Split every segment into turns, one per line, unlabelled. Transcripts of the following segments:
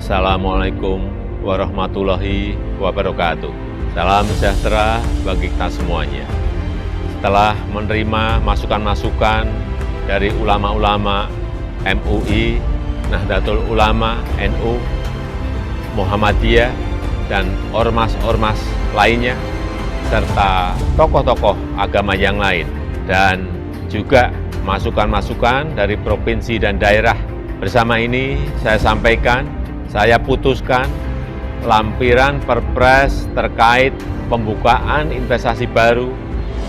Assalamualaikum warahmatullahi wabarakatuh. Salam sejahtera bagi kita semuanya. Setelah menerima masukan-masukan dari ulama-ulama MUI, Nahdlatul Ulama, NU, Muhammadiyah, dan ormas-ormas lainnya, serta tokoh-tokoh agama yang lain, dan juga masukan-masukan dari provinsi dan daerah. Bersama ini saya sampaikan, saya putuskan lampiran Perpres terkait pembukaan investasi baru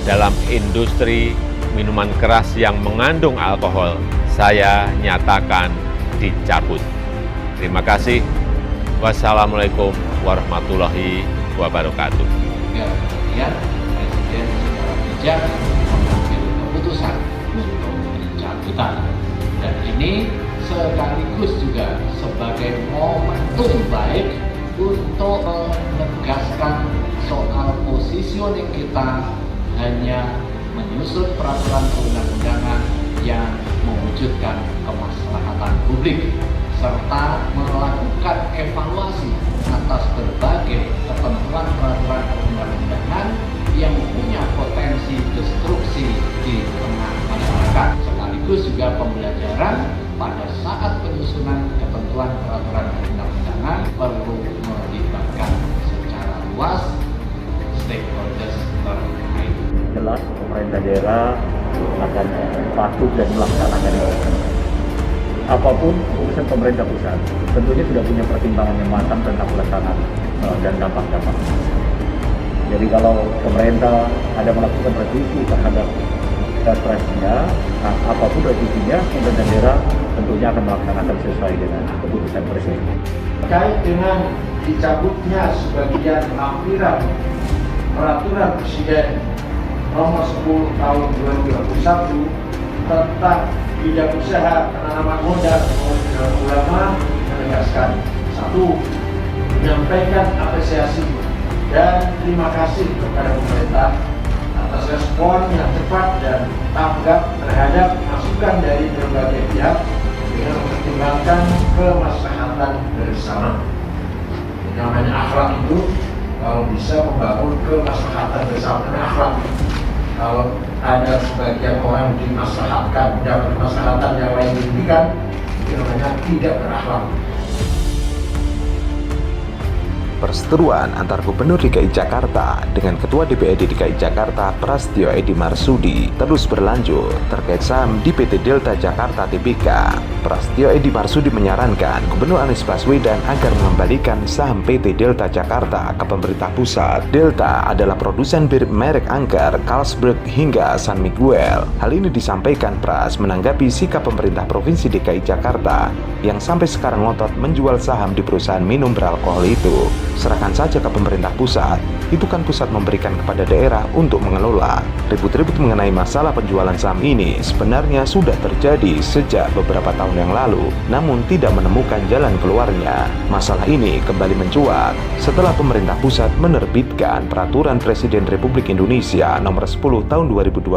dalam industri minuman keras yang mengandung alkohol, saya nyatakan dicabut. Terima kasih. Wassalamualaikum warahmatullahi wabarakatuh.
Kemudian Presiden secara bijak mengambil keputusan untuk pencabutan, dan ini sekaligus juga sebagai momentum baik untuk menegaskan soal positioning kita hanya menyusun peraturan perundang-undangan yang mewujudkan kemaslahatan publik, serta melakukan evaluasi atas berbagai ketentuan peraturan perundang-undangan yang punya potensi destruksi di tengah masyarakat, sekaligus juga pembelajaran pada saat penyusunan ketentuan peraturan perundang-undangan perlu melibatkan secara luas stakeholders terkait.
Jelas pemerintah daerah akan patuh dan melaksanakan itu. Apapun urusan pemerintah pusat, tentunya sudah punya pertimbangan yang matang tentang pelaksanaan dan dampak-dampak. Jadi kalau pemerintah ada melakukan revisi terhadap Perpresnya, apapun revisinya, pemerintah daerah tentunya akan melaksanakan sesuai dengan keputusan Presiden.
Terkait dengan dicabutnya sebagian lampiran peraturan Presiden nomor 10 tahun 2021 tentang bidang usaha penanaman modal ulama, menegaskan: 1. Menyampaikan apresiasi dan terima kasih kepada pemerintah atas respon yang cepat dan tanggap terhadap masukan dari berbagai pihak dengan mempertimbangkan kemaslahatan bersama. Yang namanya akhlak itu kalau bisa membangun kemaslahatan bersama. Akhlak, kalau ada sebagian orang dimaslahatkan, dapat kemaslahatan yang lain dirugikan, itu namanya tidak berakhlak.
Perseteruan antar Gubernur DKI Jakarta dengan Ketua DPRD DKI Jakarta Prasetyo Edy Marsudi terus berlanjut terkait saham di PT Delta Jakarta Tbk. Prasetyo Edy Marsudi menyarankan Gubernur Anies Baswedan agar mengembalikan saham PT Delta Jakarta ke pemerintah pusat. Delta adalah produsen bir merek angker, Carlsberg hingga San Miguel. Hal ini disampaikan Pras menanggapi sikap pemerintah Provinsi DKI Jakarta yang sampai sekarang ngotot menjual saham di perusahaan minum beralkohol itu. Serahkan saja ke pemerintah pusat, itu kan pusat memberikan kepada daerah untuk mengelola. Ribut-ribut mengenai masalah penjualan saham ini sebenarnya sudah terjadi sejak beberapa tahun yang lalu, namun tidak menemukan jalan keluarnya. Masalah ini kembali mencuat setelah pemerintah pusat menerbitkan Peraturan Presiden Republik Indonesia Nomor 10 Tahun 2021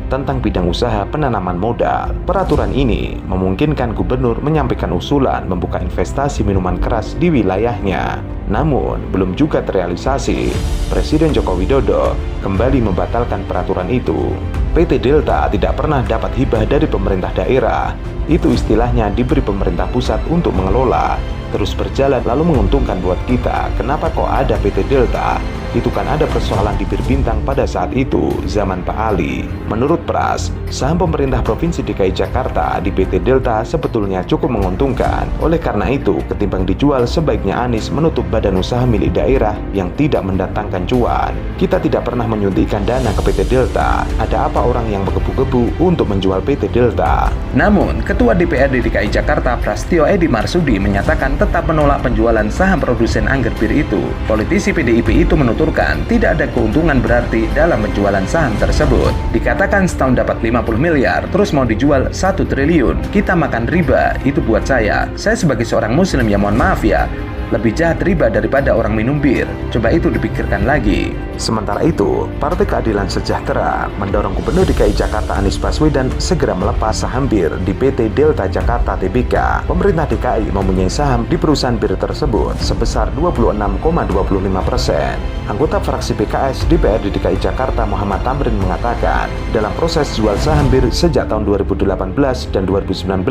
tentang bidang usaha penanaman modal. Peraturan ini memungkinkan gubernur menyampaikan usulan membuka investasi minuman keras di wilayahnya. Namun, belum juga terrealisasi. Presiden Joko Widodo kembali membatalkan peraturan itu. PT Delta tidak pernah dapat hibah dari pemerintah daerah. Itu istilahnya diberi pemerintah pusat untuk mengelola. Terus berjalan lalu menguntungkan buat kita. Kenapa kok ada PT Delta? Itu kan ada persoalan di Bir Bintang pada saat itu, zaman Pak Ali. Menurut Pras, saham pemerintah Provinsi DKI Jakarta di PT Delta sebetulnya cukup menguntungkan. Oleh karena itu, ketimbang dijual, sebaiknya Anies menutup badan usaha milik daerah yang tidak mendatangkan cuan. Kita tidak pernah menyuntikkan dana ke PT Delta. Ada apa orang yang bergebu-gebu untuk menjual PT Delta?
Namun, Ketua DPRD DKI Jakarta Prasetyo Edy Marsudi menyatakan tetap menolak penjualan saham produsen anggur bir itu. Politisi PDIP itu menuturkan tidak ada keuntungan berarti dalam penjualan saham tersebut. Dikatakan setahun dapat 50 miliar, terus mau dijual 1 triliun. Kita makan riba, itu buat saya sebagai seorang muslim ya mohon maaf ya, Lebih jahat riba daripada orang minum bir. Coba itu dipikirkan lagi. Sementara itu, Partai Keadilan Sejahtera mendorong Gubernur DKI Jakarta Anies Baswedan segera melepas saham bir di PT Delta Jakarta Tbk. Pemerintah DKI mempunyai saham di perusahaan bir tersebut sebesar 26,25%. Anggota fraksi PKS DPRD DKI Jakarta Muhammad Tamrin mengatakan, dalam proses jual saham bir sejak tahun 2018 dan 2019,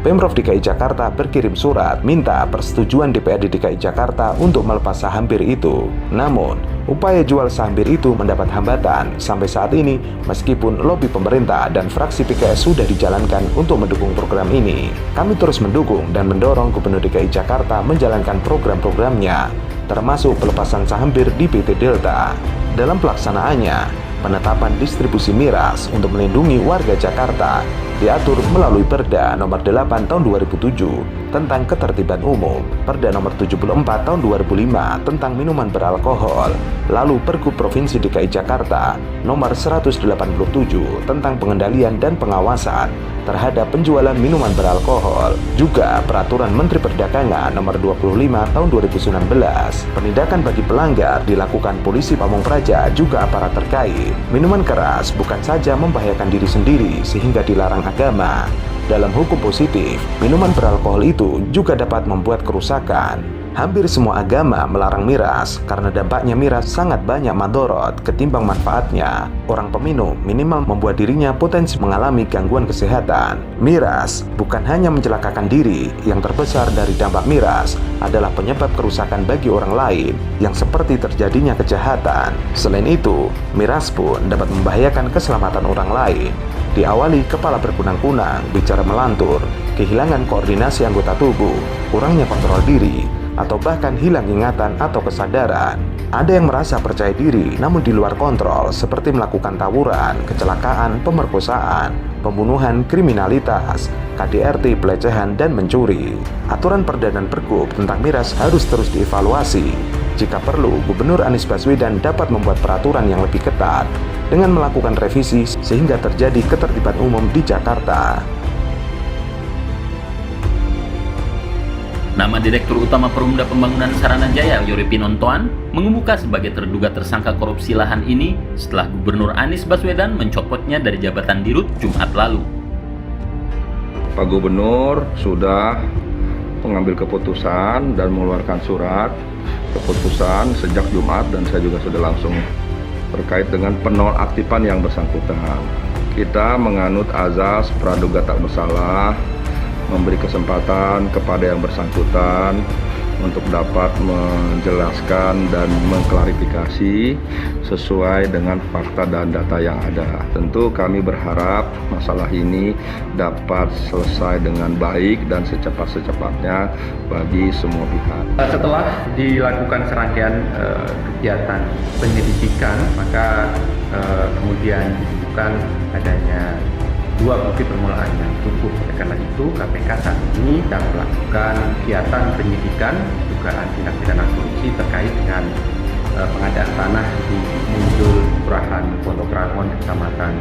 Pemprov DKI Jakarta berkirim surat minta persetujuan DPRD DKI Jakarta untuk melepas saham bir itu. Namun, upaya jual saham bir itu mendapat hambatan sampai saat ini meskipun lobi pemerintah dan fraksi PKS sudah dijalankan untuk mendukung program ini. Kami terus mendukung dan mendorong Gubernur DKI Jakarta menjalankan program-programnya, termasuk pelepasan saham bir di PT Delta. Dalam pelaksanaannya, penetapan distribusi miras untuk melindungi warga Jakarta diatur melalui Perda Nomor 8 Tahun 2007 tentang Ketertiban Umum, Perda Nomor 74 Tahun 2005 tentang minuman beralkohol, lalu Pergub Provinsi DKI Jakarta Nomor 187 tentang pengendalian dan pengawasan terhadap penjualan minuman beralkohol, juga Peraturan Menteri Perdagangan Nomor 25 Tahun 2019. Penindakan bagi pelanggar dilakukan polisi Pamung Praja juga aparat terkait. Minuman keras bukan saja membahayakan diri sendiri sehingga dilarang agama. Dalam hukum positif, minuman beralkohol itu juga dapat membuat kerusakan. Hampir semua agama melarang miras karena dampaknya miras sangat banyak madorot ketimbang manfaatnya. Orang peminum minimal membuat dirinya potensi mengalami gangguan kesehatan. Miras bukan hanya mencelakakan diri, yang terbesar dari dampak miras adalah penyebab kerusakan bagi orang lain yang seperti terjadinya kejahatan. Selain itu, miras pun dapat membahayakan keselamatan orang lain. Diawali kepala berkunang-kunang, bicara melantur, kehilangan koordinasi anggota tubuh, kurangnya kontrol diri, atau bahkan hilang ingatan atau kesadaran. Ada yang merasa percaya diri namun di luar kontrol, seperti melakukan tawuran, kecelakaan, pemerkosaan, pembunuhan, kriminalitas, KDRT, pelecehan, dan mencuri. Aturan Perda dan Pergub tentang miras harus terus dievaluasi. Jika perlu, Gubernur Anies Baswedan dapat membuat peraturan yang lebih ketat dengan melakukan revisi sehingga terjadi ketertiban umum di Jakarta.
Nama Direktur Utama Perumda Pembangunan Saranajaya, Yori Pinontoan, mengemuka sebagai terduga tersangka korupsi lahan ini setelah Gubernur Anies Baswedan mencopotnya dari jabatan Dirut Jumat lalu.
Pak Gubernur sudah mengambil keputusan dan mengeluarkan surat keputusan sejak Jumat, dan saya juga sudah langsung terkait dengan penonaktifan yang bersangkutan. Kita menganut azas praduga tak bersalah, memberi kesempatan kepada yang bersangkutan untuk dapat menjelaskan dan mengklarifikasi sesuai dengan fakta dan data yang ada. Tentu kami berharap masalah ini dapat selesai dengan baik dan secepat-cepatnya bagi semua pihak.
Setelah dilakukan serangkaian kegiatan penyelidikan, maka kemudian ditemukan adanya dua bukti permulaan yang cukup. Karena itu KPK saat ini sedang melakukan kegiatan penyidikan dugaan tindak pidana korupsi terkait dengan pengadaan tanah di Muncul Purahan Pondok Rangon, Kecamatan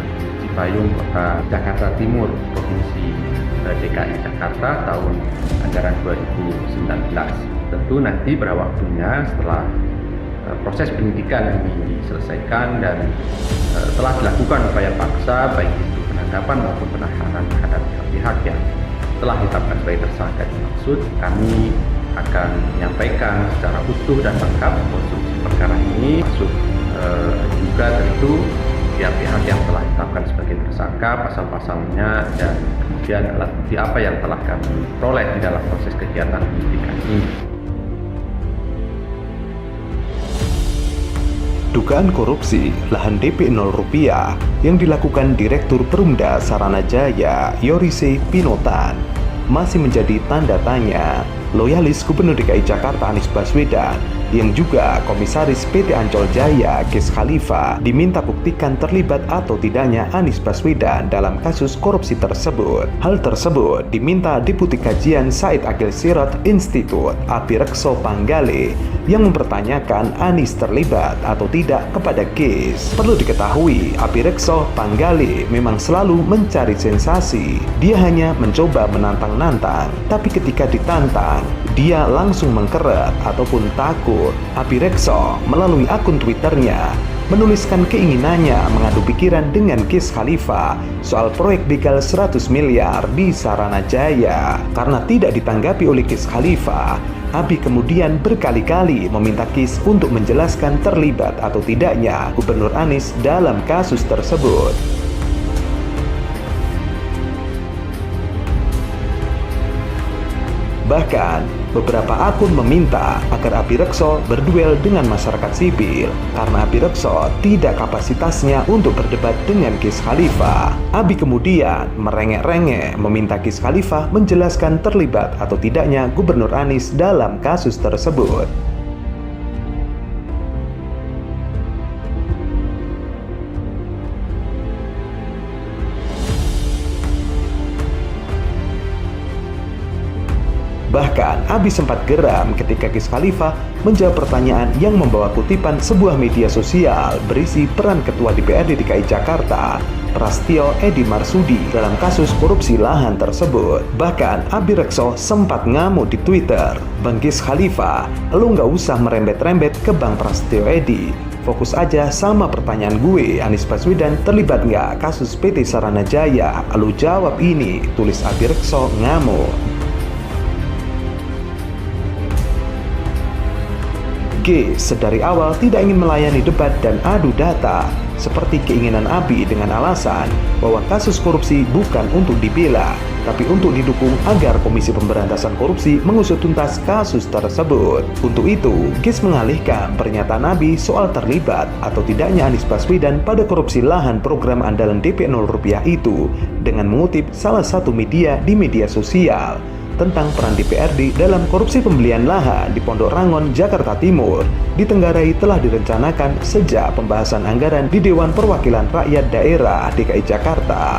Cipayung, Kota Jakarta Timur, Provinsi DKI Jakarta tahun anggaran 2019. Tentu nanti pada waktunya setelah proses penyidikan ini diselesaikan dan telah dilakukan upaya paksa baik itu penangkapan maupun penahanan terhadap pihak yang telah ditetapkan sebagai tersangka dimaksud, kami akan menyampaikan secara utuh dan lengkap konstruksi perkara ini, masuk juga tentu pihak-pihak yang telah ditetapkan sebagai tersangka, pasal-pasalnya, dan kemudian alat bukti apa yang telah kami peroleh di dalam proses kegiatan penyidikan ini.
Dugaan korupsi lahan DP 0 rupiah yang dilakukan Direktur Perumda Saranajaya Yorise Pinontoan masih menjadi tanda tanya loyalis Gubernur DKI Jakarta Anies Baswedan yang juga Komisaris PT Ancol Jaya, Ges Khalifa, diminta buktikan terlibat atau tidaknya Anies Baswedan dalam kasus korupsi tersebut. Hal tersebut diminta Deputi Kajian Said Akil Sirot Institut Apirekso Panggale yang mempertanyakan Anies terlibat atau tidak kepada Ges. Perlu diketahui, Apirekso Panggale memang selalu mencari sensasi. Dia hanya mencoba menantang-nantang, tapi ketika ditantang, dia langsung mengkeret ataupun takut. Apirekso melalui akun Twitternya menuliskan keinginannya mengadu pikiran dengan Ges Khalifa soal proyek begal 100 miliar di Saranajaya. Karena tidak ditanggapi oleh Ges Khalifa, Abi kemudian berkali-kali meminta Ges untuk menjelaskan terlibat atau tidaknya Gubernur Anies dalam kasus tersebut. Bahkan, beberapa akun meminta agar Apirekso berduel dengan masyarakat sipil karena Apirekso tidak kapasitasnya untuk berdebat dengan Ges Khalifa. Abi kemudian merengek-rengek meminta Ges Khalifa menjelaskan terlibat atau tidaknya Gubernur Anies dalam kasus tersebut. Bahkan, Abi sempat geram ketika Ges Khalifa menjawab pertanyaan yang membawa kutipan sebuah media sosial berisi peran Ketua DPRD DKI Jakarta, Prastio Edy Marsudi, dalam kasus korupsi lahan tersebut. Bahkan, Apirekso sempat ngamuk di Twitter, "Bang Ges Khalifa, lu nggak usah merembet-rembet ke Bang Prastio Edy. Fokus aja sama pertanyaan gue, Anies Baswedan terlibat nggak kasus PT Saranajaya? Lu jawab ini," tulis Apirekso ngamuk. Ges sedari awal tidak ingin melayani debat dan adu data, seperti keinginan Abi dengan alasan bahwa kasus korupsi bukan untuk dibela, tapi untuk didukung agar Komisi Pemberantasan Korupsi mengusut tuntas kasus tersebut. Untuk itu, Ges mengalihkan pernyataan Abi soal terlibat atau tidaknya Anies Baswedan pada korupsi lahan program andalan DP 0 rupiah itu dengan mengutip salah satu media di media sosial tentang peran DPRD dalam korupsi pembelian lahan di Pondok Rangon, Jakarta Timur, ditenggarai telah direncanakan sejak pembahasan anggaran di Dewan Perwakilan Rakyat Daerah DKI Jakarta.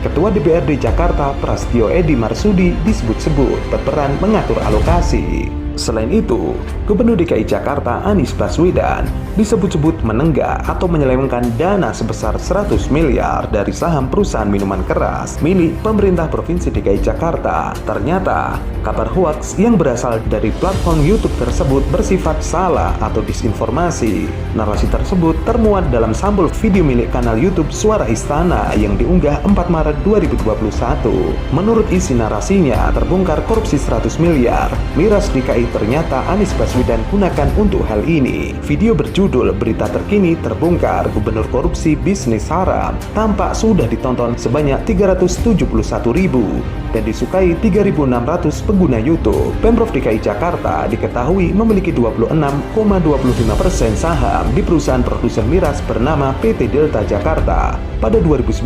Ketua DPRD Jakarta, Prastio Edy Marsudi, disebut-sebut berperan mengatur alokasi. Selain itu, Gubernur DKI Jakarta Anies Baswedan disebut-sebut menenggak atau menyelewengkan dana sebesar 100 miliar dari saham perusahaan minuman keras milik pemerintah Provinsi DKI Jakarta. Ternyata, kabar hoaks yang berasal dari platform YouTube tersebut bersifat salah atau disinformasi. Narasi tersebut termuat dalam sampul video milik kanal YouTube Suara Istana yang diunggah 4 Maret 2021. Menurut isi narasinya, terbongkar korupsi 100 miliar miras DKI ternyata Anies Baswedan gunakan untuk hal ini. Video berjudul "Berita Terkini Terbongkar Gubernur Korupsi Bisnis Haram" tampak sudah ditonton sebanyak 371.000 dan disukai 3.600 pengguna YouTube. Pemprov DKI Jakarta diketahui memiliki 26,25% saham di perusahaan produsen miras bernama PT Delta Jakarta. Pada 2019,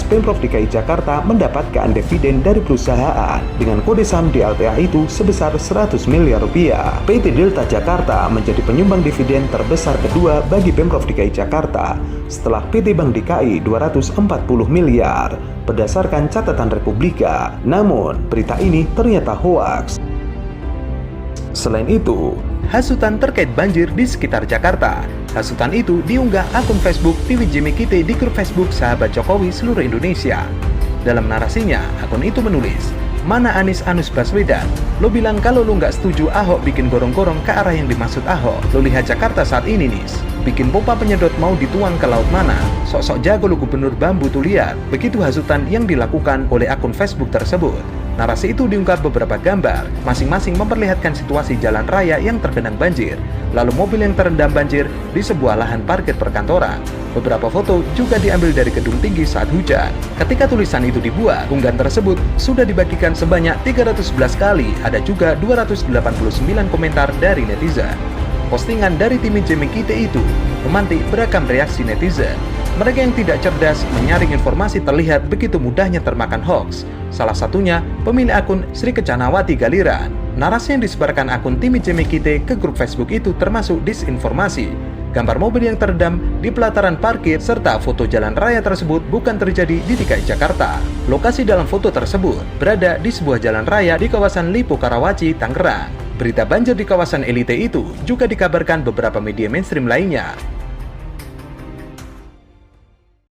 Pemprov DKI Jakarta mendapatkan dividen dari perusahaan dengan kode saham DLTA itu sebesar 100 miliar rupiah. PT Delta Jakarta menjadi penyumbang dividen terbesar kedua bagi Pemprov DKI Jakarta setelah PT Bank DKI 240 miliar berdasarkan catatan Republika. Namun, berita ini ternyata hoaks. Selain itu, hasutan terkait banjir di sekitar Jakarta. Hasutan itu diunggah akun Facebook Tiwi Jimikite di grup Facebook Sahabat Jokowi Seluruh Indonesia. Dalam narasinya, akun itu menulis, "Mana Anies Baswedan? Lo bilang kalau lo nggak setuju Ahok bikin gorong-gorong ke arah yang dimaksud Ahok. Lo lihat Jakarta saat ini, Nis. Bikin pompa penyedot mau dituang ke laut mana? Sok-sok jago lo gubernur bambu tuh lihat." Begitu hasutan yang dilakukan oleh akun Facebook tersebut. Narasi itu diungkap beberapa gambar, masing-masing memperlihatkan situasi jalan raya yang tergenang banjir, lalu mobil yang terendam banjir di sebuah lahan parkir perkantoran. Beberapa foto juga diambil dari gedung tinggi saat hujan. Ketika tulisan itu dibuat, unggahan tersebut sudah dibagikan sebanyak 311 kali, ada juga 289 komentar dari netizen. Postingan dari tim Jemikite itu memantik beragam reaksi netizen.
Mereka yang tidak cerdas menyaring informasi terlihat begitu mudahnya termakan hoax. Salah satunya pemilik akun Sri Kecanawati Galiran. Narasi yang disebarkan akun Timi Cemekite ke grup Facebook itu termasuk disinformasi. Gambar mobil yang teredam di pelataran parkir serta foto jalan raya tersebut bukan terjadi di DKI Jakarta. Lokasi dalam foto tersebut berada di sebuah jalan raya di kawasan Lipo Karawaci, Tangerang. Berita banjir di kawasan Elite itu juga dikabarkan beberapa media mainstream lainnya.